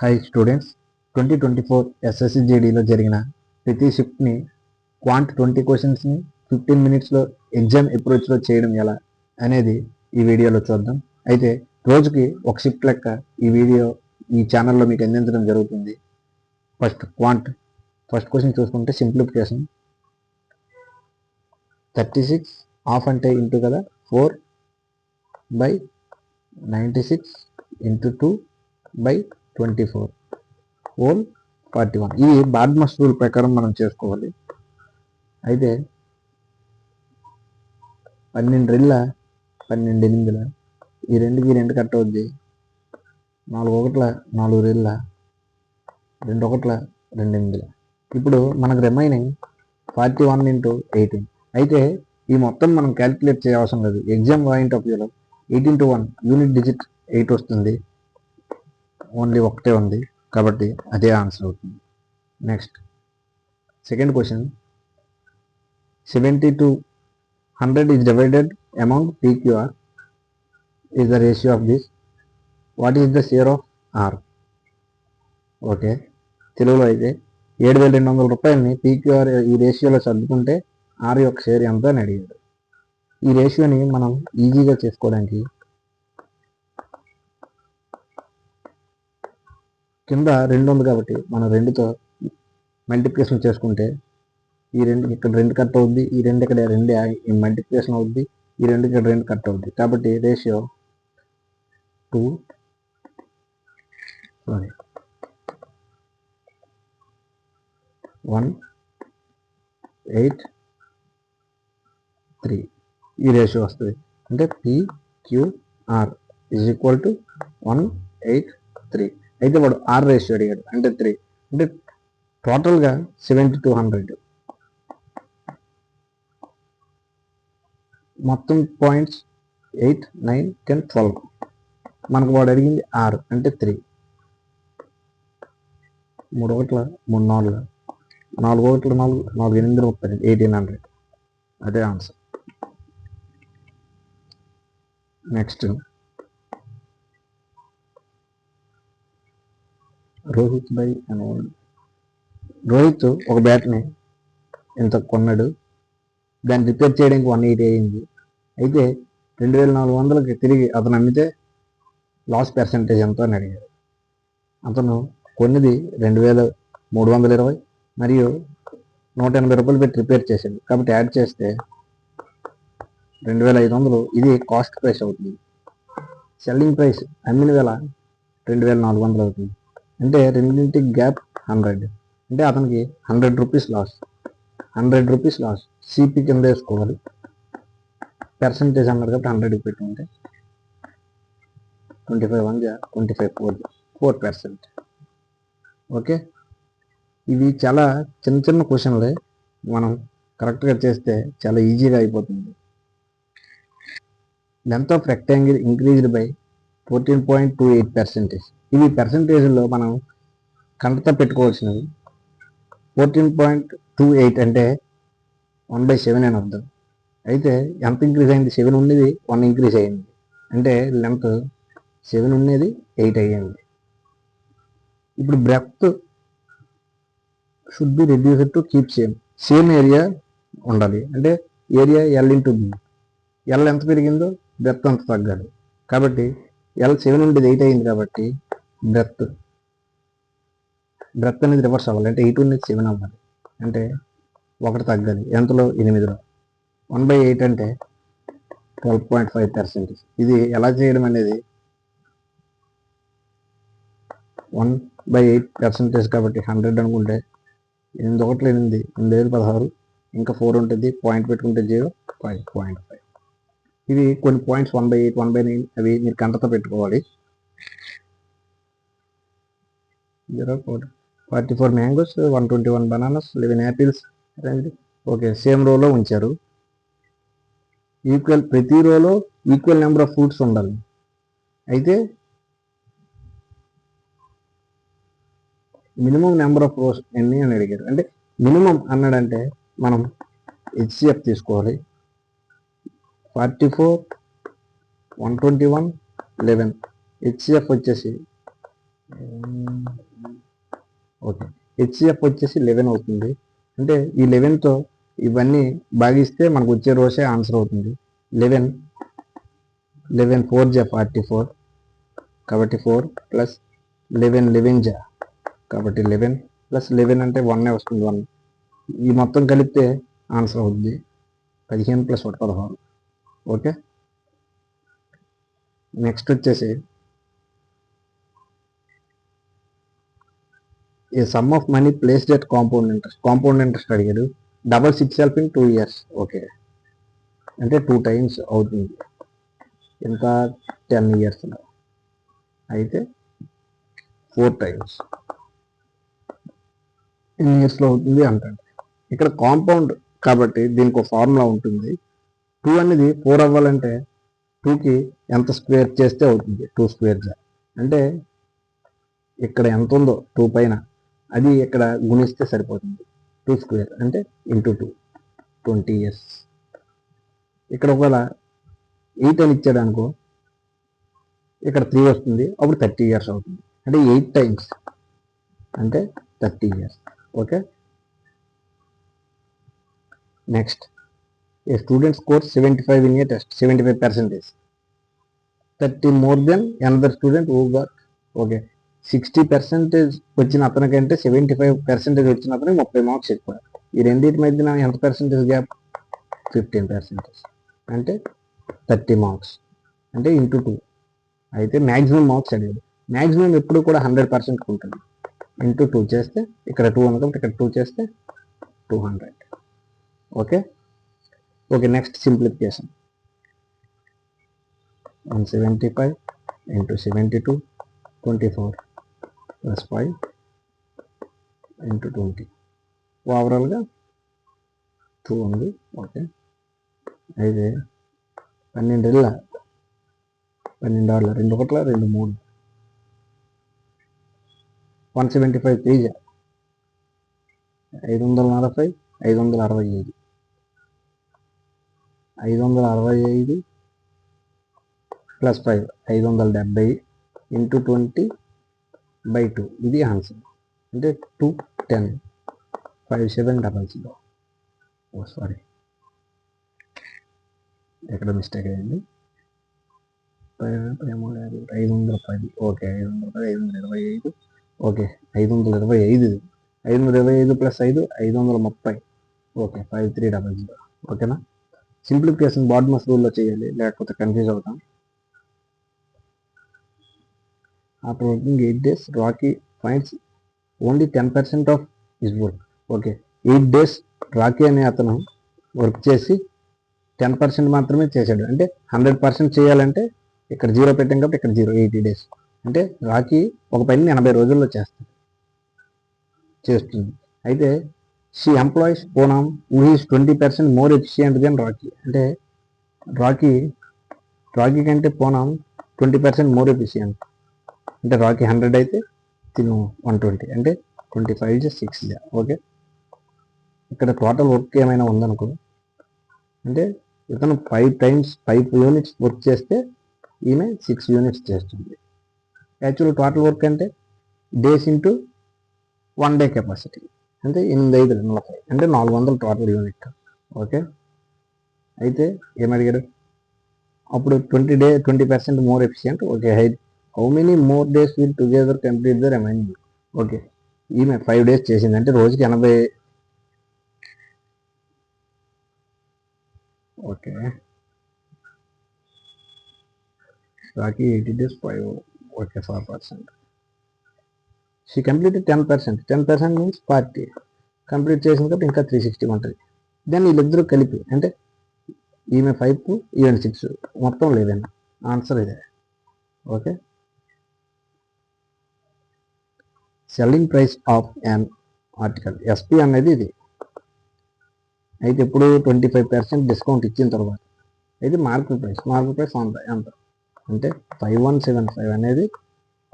High students, 2024 SSCGDలో జరిగిన ప్రతి షిఫ్ట్ని quant 20 క్వశ్చన్స్ని 15 మినిట్స్లో ఎగ్జామ్ అప్రోచ్లో చేయడం ఎలా అనేది ఈ వీడియోలో చూద్దాం. అయితే రోజుకి ఒక షిఫ్ట్ లెక్క ఈ ఛానల్లో మీకు అందించడం జరుగుతుంది. ఫస్ట్ క్వశ్చన్ చూసుకుంటే సింప్లిఫికేషన్. 36 హాఫ్ అంటే ఇంటూ కదా 4/96 ఇంటూ 2/24 హోల్ 41. ఇది బాడ్మస్ రూల్ ప్రకారం మనం చేసుకోవాలి. అయితే 12 రెళ్ళ 12 ఎనిమిదిల ఈ రెండు కట్ అవుద్ది. 4 ఒకట్ల 4 రెళ్ళ 2 ఒకట్ల 2 ఎనిమిదిల. ఇప్పుడు మనకు రిమైనింగ్ 41 ఇంటూ 18. అయితే ఈ మొత్తం మనం క్యాలిక్యులేట్ చేయవసరం లేదు. ఎగ్జామ్ పాయింట్ ఆఫ్ వ్యూలో 18 to 1 యూనిట్ డిజిట్ 8 వస్తుంది. ఓన్లీ ఒకటే ఉంది కాబట్టి అదే ఆన్సర్ అవుతుంది. Next second question. 70 to 100 is divided among PQR is the ratio of this. What is the share of R? Okay, తెలుగులో అయితే 7,200 రూపాయలని PQR ఈ రేషియోలో సర్దుకుంటే R యొక్క షేర్ ఎంత అని అడిగాడు. ఈ రేషియోని మనం ఈజీగా చేసుకోవడానికి కింద 2 ఉంది కాబట్టి మనం 2తో మల్టిప్లికేషన్ చేసుకుంటే ఈ 2 ఇక్కడ 2 కట్ అవుద్ది, ఈ 2 ఇక్కడ 2 ఈ మల్టిప్లికేషన్ అవుద్ది, ఈ 2 ఇక్కడ 2 కట్ అవుద్ది. కాబట్టి రేషియో 1:8:3 ఈ రేషియో వస్తుంది. అంటే PQR ఈజ్ ఈక్వల్ టు 1:8:3. అయితే వాడు R రేషియో అడిగాడు అంటే 3. అంటే టోటల్గా 70 to 100 మొత్తం పాయింట్స్ 8, 9, 10, 12. మనకు వాడు అడిగింది R అంటే 3. 3 ఒకట్ల 3 4 4 ఒకట్ల 4 4 8 30 1800. అదే ఆన్సర్. నెక్స్ట్ రోహిత్ ఒక బ్యాట్ని ఇంత కొన్నాడు. దాన్ని రిపేర్ చేయడానికి 180 అయింది. అయితే 2,400కి తిరిగి అతను అమ్మితే లాస్ పర్సంటేజ్ ఎంతో అని అడిగాడు. అతను కొన్నది 2,320 మరియు 180 రూపాయలు పెట్టి రిపేర్ చేశాడు. కాబట్టి యాడ్ చేస్తే 2,500 ఇది కాస్ట్ ప్రైస్ అవుతుంది. సెల్లింగ్ ప్రైస్ అమ్మిన వేళ 2,400 అవుతుంది. అంటే రెండింటికి గ్యాప్ 100. అంటే అతనికి 100 rupees loss. 100 rupees loss CP కింద వేసుకోవాలి. పర్సంటేజ్ అన్నారు కాబట్టి 100కి పెట్టుకుంటే 25 ఓకే. ఇవి చాలా చిన్న క్వశ్చన్లే. మనం కరెక్ట్గా చేస్తే చాలా ఈజీగా అయిపోతుంది. Length of rectangle increased by 14.28%. ఇవి పర్సంటేజ్లో మనం కంటతో పెట్టుకోవాల్సినవి. 14.28 అంటే 1/7 అని అర్థం. అయితే ఎంత ఇంక్రీజ్ అయింది? 7 ఉండేది 1 ఇంక్రీజ్ అయింది. అంటే లెంత్ 7 ఉండేది 8 అయ్యింది. ఇప్పుడు breadth should be reduced to keep same area ఉండాలి. అంటే area L into B. L ఎంత పెరిగిందో బ్రెడ్త్ అంత తగ్గాలి. కాబట్టి L 7 ఉండేది 8 అయింది కాబట్టి బ్రెడ్త్ అనేది రివర్స్ అవ్వాలి. అంటే 8 ఉండేది 7 అవ్వాలి. అంటే 1 తగ్గాలి. ఎంతలో? 8లో. 1/8 అంటే 12.5%. ఇది ఎలా చేయడం అనేది 1/8% కాబట్టి 100 అనుకుంటే 8 ఒకట్ల 8 8,16 ఇంకా 4 ఉంటుంది. పాయింట్ పెట్టుకుంటే 0.5. ఇవి కొన్ని పాయింట్స్ 1/8, 1/9 అవి మీరు కంటతో పెట్టుకోవాలి. 44 mangoes, 121 bananas, 11 apples. Okay, same రోలో ఉంచారు. ప్రతి రోలో ఈక్వల్ నెంబర్ ఆఫ్ ఫ్రూట్స్ ఉండాలి. అయితే మినిమం నెంబర్ ఆఫ్ రోస్ ఎన్ని అని అడిగారు. అంటే మినిమం అన్నాడంటే మనం HCF తీసుకోవాలి. 44, 121, 11 HCF వచ్చేసి ఓకే, హెచ్సిఎఫ్ వచ్చేసి 11 అవుతుంది. అంటే ఈ 11తో ఇవన్నీ భాగిస్తే మనకు వచ్చే రోసే ఆన్సర్ అవుతుంది. 11 11 4 జా 44, కాబట్టి 4 ప్లస్ 11 11 జా కాబట్టి 11 ప్లస్ 11 అంటే 1 వస్తుంది. 1 ఈ మొత్తం కలిపితే ఆన్సర్ అవుతుంది 15 ప్లస్ 1 16. ఓకే, నెక్స్ట్ వచ్చేసి a sum of money placed at compound interest అడిగాడు. Doubles itself in 2 years. Okay, అంటే 2 times అవుతుంది. ఎంత 10 yearsలో అయితే 4 times ఎన్ని ఇయర్స్లో అవుతుంది అంటాడు. ఇక్కడ కాంపౌండ్ కాబట్టి దీనికి ఒక ఫార్ములా ఉంటుంది. 2 అనేది 4 అవ్వాలంటే 2కి ఎంత స్క్వేర్ చేస్తే అవుతుంది, 2 స్క్వేర్ జా అంటే ఇక్కడ ఎంత ఉందో 2 పైన అది ఇక్కడ గుణిస్తే సరిపోతుంది. 2 స్క్వేర్ అంటే ఇంటూ 2 20 years. ఇక్కడ ఒకవేళ 8 అని ఇచ్చాడు అనుకో, ఇక్కడ 3 వస్తుంది, అప్పుడు 30 years అవుతుంది. అంటే 8 times అంటే 30 years. Okay, next A student score 75 in a test, 75%, 30 more than another student who got, okay 60% వచ్చిన అతనికంటే 75% వచ్చిన అతనికి 30 మార్క్స్ ఎక్కువ. ఈ రెండింటి మధ్యన ఎంత పర్సెంటేజ్ గ్యాప్, 15%, అంటే 30 మార్క్స్ అంటే ఇంటూ 2. అయితే మ్యాక్సిమం మార్క్స్ అడిగాడు. మ్యాక్సిమం ఎప్పుడు కూడా 100% ఉంటుంది. ఇంటూ 2 చేస్తే ఇక్కడ 2 అనుకుంటే ఇక్కడ 2 చేస్తే 200. Okay, okay, next simplification. 175 into 72, 24 plus 5 into 20. ఓవరాల్గా 2 ఉంది. ఓకే, అయితే 12 2 2 1 2 3 175 3 540 565 565 ప్లస్ 5 570 ఇంటూ 20/2. ఇది ఆన్సర్. అంటే 210 5700. సారీ, ఎక్కడ మిస్టేక్ అయ్యింది. 510. ఓకే, 510 525. Okay, 525 525 plus 5 530. ఓకే, 5300. ఓకేనా. సింప్లిఫికేషన్ బాడ్మస్ రూల్లో చేయాలి, లేకపోతే కన్ఫ్యూజ్ అవుతాం. After working 8 days, Rocky finds only 10% of his work. Okay, 8 days Rocky అనే అతను వర్క్ చేసి 10% మాత్రమే చేశాడు. అంటే 100% చేయాలంటే ఇక్కడ 0 పెట్టాం కాబట్టి ఇక్కడ 0, 80 days. అంటే రాకీ ఒక పని 80 రోజుల్లో చేస్తుంది. అయితే she employees Poonam who is 20% more efficient than Rocky. అంటే రాకీ కంటే పూనమ్ 20% మోర్ ఎఫిషియంట్. అంటే రాకీ 100 అయితే తిను 120, అంటే 25 6. ఓకే, ఇక్కడ టోటల్ వర్క్ ఏమైనా ఉందనుకో, అంటే ఇతను 5 units వర్క్ చేస్తే ఈమె 6 units చేస్తుంది. యాక్చువల్ టోటల్ వర్క్ అంటే డేస్ ఇంటూ 1 day కెపాసిటీ, అంటే 8 40, అంటే 400 టోటల్ యూనిట్. ఓకే, అయితే ఏమడిగాడు అప్పుడు 20% more efficient. Okay, how many more days will together complete the remaining. Okay, ఈమె 5 days చేసింది, అంటే రోజుకి 80. Okay, Rocky 80 days 5. Okay, 4%. She completed 10% means 40. Complete చేసిన కాబట్టి ఇంకా 360 ఉంటుంది. దెన్ వీళ్ళిద్దరూ కలిపి, అంటే ఈమె 5 ఈమె 6, మొత్తం 11. ఆన్సర్ ఇదే. Okay, selling price of an article, SP అనేది ఇది. అయితే ఇప్పుడు 25% డిస్కౌంట్ ఇచ్చిన తర్వాత అయితే మార్కెట్ ప్రైస్ ఎంత అంటే 5175 అనేది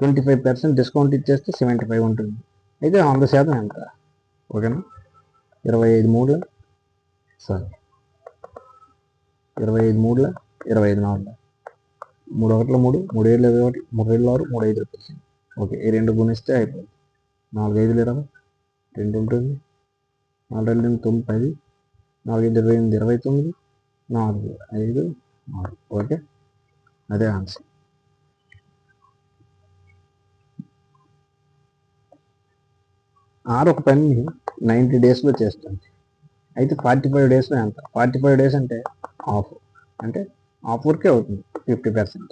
25% డిస్కౌంట్ ఇచ్చేస్తే 75 ఉంటుంది. అయితే 100% ఎంత. ఓకేనా, 25 3 సారీ 25 3 25 4 3 1 3 3 7 21 3 7 6 3 5 రూపాయలు. ఓకే, ఈ రెండు గుణిస్తే అయిపోతుంది. 4 5 20, 2 ఉంటుంది, 4 2 9 10, 4 28 29, 4 5 6. ఓకే, అదే ఆన్సర్. ఒక పని 90 డేస్లో చేస్తుంది, అయితే 45 డేస్లో ఎంత? 45 డేస్ అంటే హాఫ్, అంటే హాఫ్ వర్కే అవుతుంది, 50%.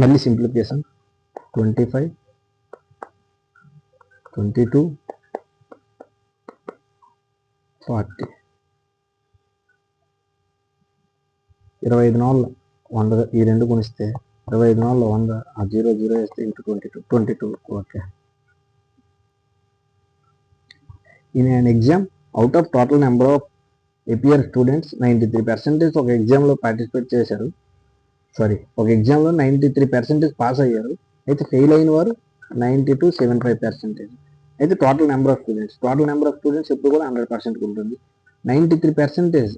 మళ్ళీ సింప్లిఫికేషన్ 25, 22, 40. 25 నాలుగు 100, ఈ రెండు గుణిస్తే 25 నాలుగు 100, ఆ 0 0 వేస్తే into 22. Okay. In an exam, out of total number of appear students 93% ఒక ఎగ్జామ్లో పార్టిసిపేట్ చేశారు. ఒక ఎగ్జామ్లో 93% పాస్ అయ్యారు. అయితే ఫెయిల్ అయిన వారు 90 to 75%. అయితే టోటల్ నెంబర్ ఆఫ్ స్టూడెంట్స్ ఎప్పుడు కూడా 100% ఉంటుంది. 93%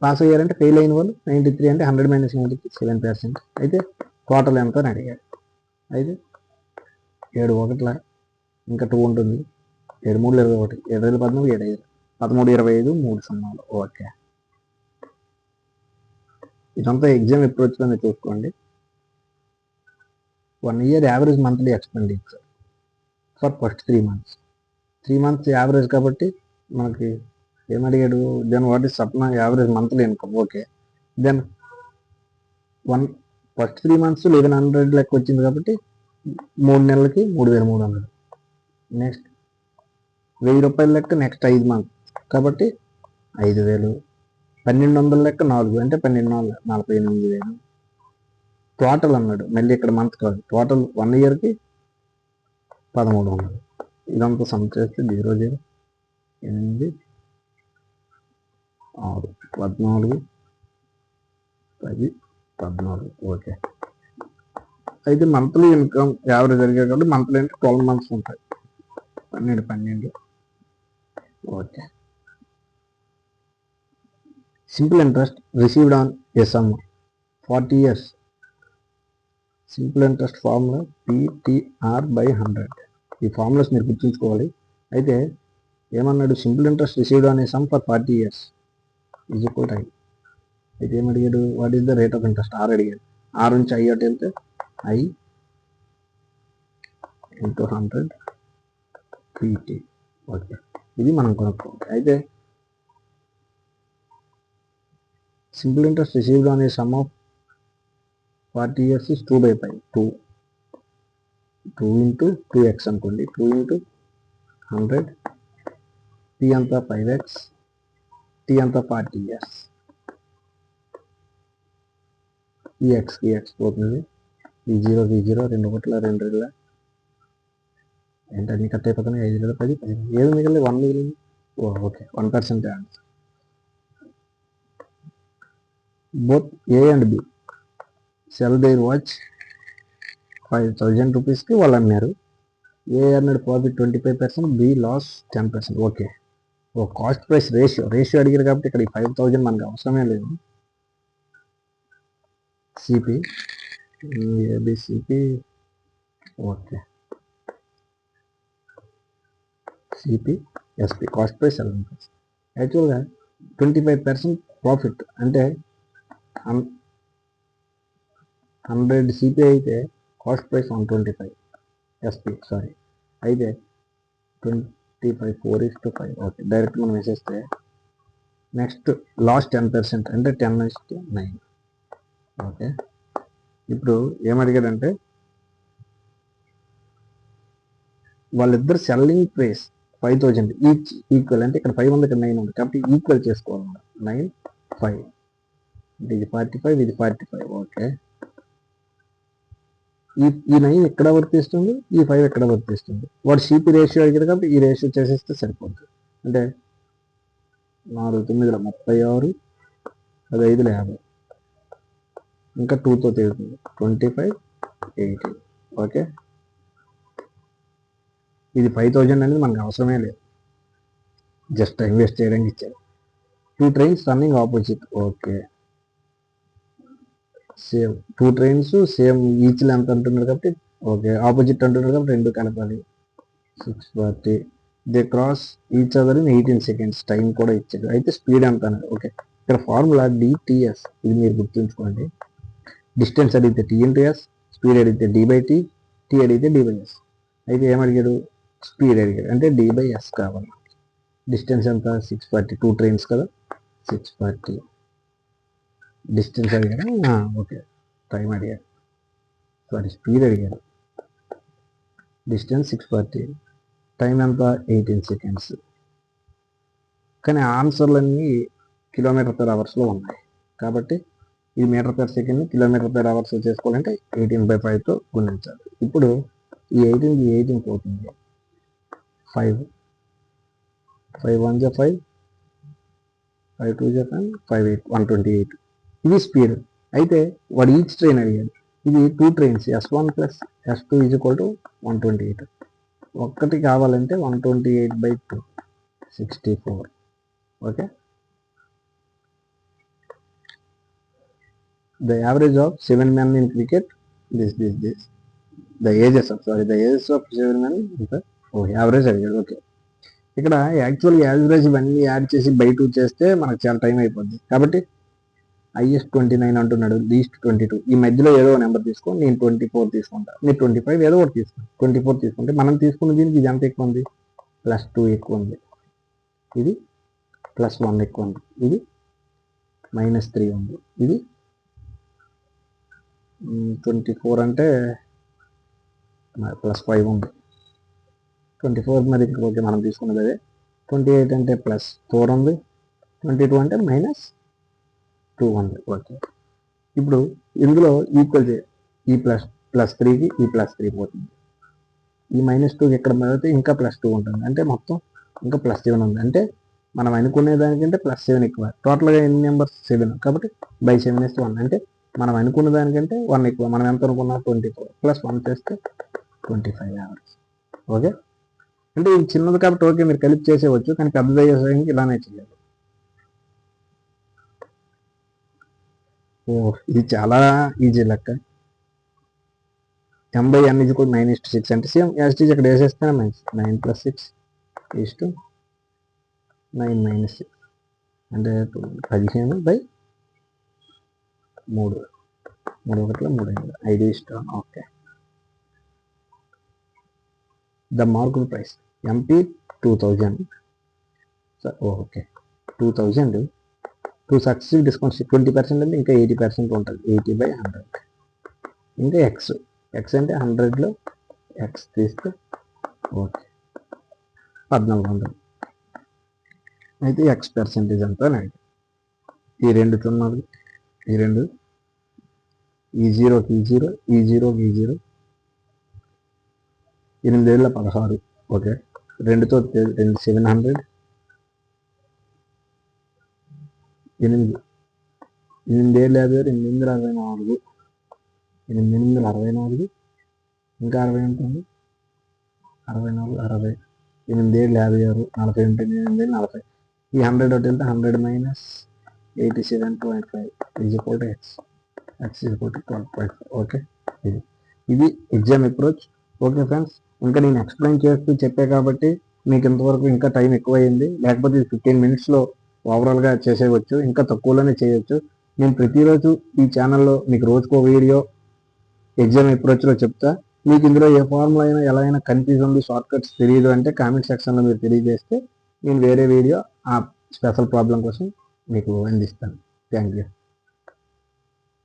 పాస్ అయ్యారంటే ఫెయిల్ అయిన వాళ్ళు 93 అంటే 100 - 93 7%. అయితే టోటల్ ఎంత అని అడిగారు. అయితే 7 ఒకట్ల ఇంకా 2 ఉంటుంది, 7 3 21, 7 5 14, 7 5 13 25 3 0. ఓకే, ఇదంతా ఎగ్జామ్ ఎప్పుడు వచ్చిందో చూసుకోండి. 1 year average monthly expenditure for first 3 months. 3 months average కాబట్టి మనకి ఏమడిగాడు, దెన్ వాట్ ఈస్ సప్న average monthly income. Okay, then first 3 months 1100 లెక్క వచ్చింది కాబట్టి 3 నెలలకి 3300. నెక్స్ట్ 1000 రూపాయల లెక్క నెక్స్ట్ 5 months కాబట్టి 5000. 1200 లెక్క 4 అంటే 12 48,000. టోటల్ అన్నాడు, మళ్ళీ ఇక్కడ మంత్ కాదు, టోటల్ 1 yearకి 1300. ఇదంతా సమ్ చేస్తే 0 0 8 6 14 10 14. ఓకే, అయితే మంత్లీ ఇన్కమ్ యావరేజ్ జరిగాయి కాబట్టి మంత్లీ అంటే 12 months ఉంటాయి, 12. Okay, simple interest received on a sum 40 years. Simple interest formula PTR/100. ఈ ఫార్ములాస్ మీరు గుర్తుంచుకోవాలి. అయితే ఏమన్నాడు, simple interest received on a sum for 40 years is equal to I. అయితే ఏమడిగాడు, what is the rate of interest? R అడిగాడు. R నుంచి I అటు వెళ్తే I into 100 PT. ఓకే, ఇది మనం కొనుక్కోవాలి. అయితే simple interest received on a sum of 40 years is 2/5. 2 into 2x అనుకోండి, 2 into 100, T అంతా 5x, T అంతా 40 years. ఈ x పోతుంది, ఈ 0 2 ఒకట్ల 2 2 ఏంటి అన్ని కట్ అయిపోతున్నాయి. 5 10 15 7 మిగిలింది, 1 మిగిలింది. Okay, 1% answer. Both A and B sell their watch 5,000 రూపీస్కి వాళ్ళు అమ్మారు. ఏ అన్నాడు profit 25%, B loss 10%. Okay, cost price ratio అడిగారు కాబట్టి ఇక్కడ ఈ 5,000 మనకు అవసరమే లేదు. CP ABCP. Okay, CP SP cost price 11%. యాక్చువల్గా 25% ప్రాఫిట్ అంటే 100 సిపి అయితే కాస్ట్ ప్రైస్ 125 ఎస్పి అయితే 25 4:5. ఓకే, డైరెక్ట్ మనం వేసేస్తే నెక్స్ట్ లాస్ట్ 10% అంటే 10:9. ఓకే, ఇప్పుడు ఏమడిగాడంటే వాళ్ళిద్దరు సెల్లింగ్ ప్రైస్ 5,000 ఈచ్ ఈక్వల్, అంటే ఇక్కడ 5 ఉంది, ఇక్కడ 9 ఉంది కాబట్టి ఈక్వల్ చేసుకోవాలన్నమాట. 9 5, ఇది 45, ఇది 45. ఓకే, ఈ 9 ఎక్కడ వర్తిస్తుంది, ఈ 5 ఎక్కడ వర్తిస్తుంది. వాడు సిపి రేషియో అడిగాడు కాబట్టి ఈ రేషియో చేసేస్తే సరిపోతుంది. అంటే 4 9 36, 15 50, ఇంకా 2తో తీరుతుంది 25 80. ఓకే, ఇది 5,000 అనేది మనకు అవసరమే లేదు, జస్ట్ ఇన్వెస్ట్ చేయడానికి ఇచ్చారు. 2 trains running opposite. Okay, same 2 trains same each length అంటున్నారు కాబట్టి ఓకే, ఆపోజిట్ అంటున్నారు కాబట్టి రెండు కలపాలి. 640 they cross each other in 18 seconds. Time కూడా ఇచ్చారు. అయితే స్పీడ్ ఎంత అన్నారు. ఓకే, ఇక్కడ ఫార్ములా డిటిఎస్, ఇది మీరు గుర్తుంచుకోండి. డిస్టెన్స్ అడిగితే టీ ఇంటూ ఎస్, స్పీడ్ అడిగితే డి బై టీ, టీ అడిగితే డి బై ఎస్. అయితే ఏమడిగాడు, స్పీడ్ అడిగాడు అంటే డి బై ఎస్ కావాలి. డిస్టెన్స్ ఎంత 640, 2 ట్రైన్స్ కదా 640. డిస్టెన్స్ అడిగాడు, ఓకే. టైం అడిగాడు, సారీ స్పీడ్ అడిగాడు. డిస్టెన్స్ 640, టైం ఎంత 18 సెకండ్స్. కానీ ఆన్సర్లన్నీ కిలోమీటర్ పర్ అవర్స్లో ఉన్నాయి కాబట్టి ఇది metre per second kilometre per hours చేసుకోవాలంటే 18/5తో గుణించాలి. ఇప్పుడు ఈ 18 పోతుంది, 5 1 జా 5, 5 2 జా 10, 5 8 128. ఇది స్పీడ్. అయితే వాడు ఈచ్ ట్రైన్ అడిగాడు. ఇది 2 trains S1 plus S2 is equal to 128. ఒక్కటి కావాలంటే 128/2 64. Okay, the average of 7 men in cricket, this the ages of 7 men average అడిగాడు. ఓకే, ఇక్కడ యాక్చువల్ యావరేజ్ ఇవన్నీ యాడ్ చేసి బై 2 చేస్తే మనకు చాలా టైం అయిపోద్ది. కాబట్టి హైయెస్ట్ 29 అంటున్నాడు, లీస్ట్ 22. ఈ మధ్యలో ఏదో నెంబర్ తీసుకో, నేను 24 తీసుకుంటా, మీరు 25 ఏదో ఒకటి తీసుకోండి. 24 తీసుకుంటే మనం తీసుకున్న దీనికి ఇది ఎంత ఎక్కువ ఉంది, +2 ఎక్కువ ఉంది, ఇది +1 ఎక్కువ ఉంది, ఇది -3 ఉంది, ఇది 24 అంటే +5 ఉంది. 24 మరి ఓకే మనం తీసుకున్నది అదే. 28 అంటే +4 ఉంది, 22 అంటే -2 ఉంది. ఓకే, ఇప్పుడు ఇందులో ఈక్వల్ చేయాలి. ఈ +3కి ఈ +3 పోతుంది, ఈ -2కి ఇక్కడ పెడితే ఇంకా +2 ఉంటుంది, అంటే మొత్తం ఇంకా +7 ఉంది. అంటే మనం అనుకునే దానికంటే +7 ఎక్కువ. టోటల్గా ఎన్ని నెంబర్స్ 7 కాబట్టి /7 = 1. అంటే మనం అనుకున్న దానికంటే 1 ఎక్కువ. మనం ఎంత అనుకున్నాం 24 +1 చేస్తే 25 యావరేజ్. ఓకే, అంటే ఇది చిన్నది కాబట్టి ఓకే మీరు కలిపి చేసేవచ్చు, కానీ పెద్దది అయ్యేసరికి ఇలానే చేయాలి. ఇది చాలా ఈజీ లెక్క. M/N = 9:6 అంటే సేమ్ యాస్టీజ్ ఇక్కడ వేసేస్తే 9 + 6 = 9 - 6 అంటే 15/3 3 1 3 5 ఇష్టం. Okay, the marked price MP 2000. Okay 2000 2 successive discounts 20% అంటే ఇంకా 80% ఉంటుంది. 80/100 ఇంకా ఎక్స్ అంటే 100లో ఎక్స్ తీస్తే ఓకే 1400. అయితే ఎక్స్ పర్సెంటేజ్ అంతా ఈ రెండు సున్నాలు, ఈ రెండు, ఈ 0కి ఈ 0, ఈ 0కి ఈ 0, 8 16. ఓకే, 2తో 700, 8 8 64, 8 ఇంకా 60 ఉంటుంది, 64 60, 8 56, 40 ఉంటుంది, 8 40. ఈ 100 ఒకటి వెళ్తే 100 - 87.5 = x. x = 12.5. ఓకే, ఇది ఎగ్జామ్ అప్రోచ్. ఓకే ఫ్రెండ్స్, ఇంకా నేను ఎక్స్ప్లెయిన్ చేస్తూ చెప్పే కాబట్టి మీకు ఇంతవరకు ఇంకా టైం ఎక్కువ అయింది. లేకపోతే 15 మినిట్స్లో ఓవరాల్గా చేసేయవచ్చు, ఇంకా తక్కువలోనే చేయొచ్చు. నేను ప్రతిరోజు ఈ ఛానల్లో మీకు రోజుకో వీడియో ఎగ్జామ్ అప్రోచ్లో చెప్తా. మీకు ఇందులో ఏ ఫార్ములా అయినా ఎలా అయినా కన్ఫ్యూజ్ ఉంది, షార్ట్ కట్స్ తెలియదు అంటే కామెంట్ సెక్షన్లో మీరు తెలియజేస్తే నేను వేరే వీడియో ఆ స్పెషల్ ప్రాబ్లం కోసం మీకు అందిస్తాను. Thank you.